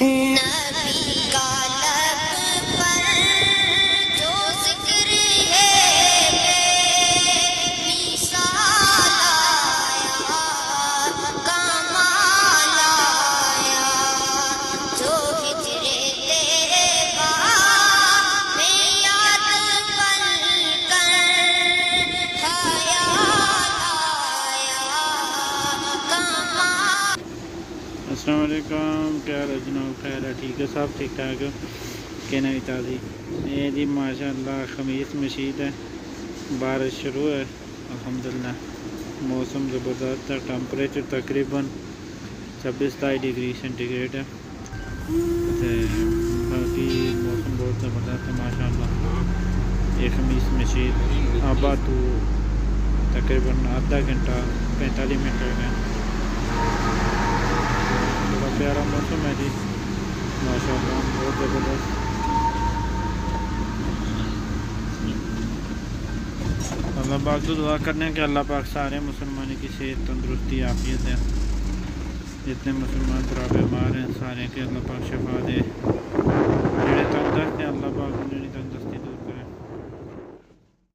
नबी का लब पर जो जिक्र है बेमिसाल आया, कमाल आया। जो हिजरे तैयबा में याद पल कर ख्याल आया, कमाल। अस्सलाम वालेकुम, क्या हाल है जनाब? खैर है? ठीक है, सब ठीक ठाक है कि नहीं? ताज़ी ये जी माशाल्लाह खमीस मशीद है, बारिश शुरू है अल्हम्दुलिल्लाह। मौसम ज़बरदस्त है, टम्परेचर तकरीबन 26-27 डिग्री सेंटीग्रेड है। बाकी मौसम बहुत ज़बरदस्त है माशाल्लाह। ये खमीस मशीद आबा तो तकरीबन आधा घंटा 45 मिनट हो गए। बड़ा प्यारा मौसम है जी माशाल्लाह, बहुत ज़बरदस्त। अल्लाह पाक तो दुआ करने कि अल्लाह पाक सारे मुसलमानों की सेहत तंदुरुस्ती आफियत है। जितने मुसलमान पूरा बीमार हैं सारे के अल्लाह पाक शफा दे। जेड़े तंगदस्त हैं अल्लाह पाक उन्हें तंगदस्त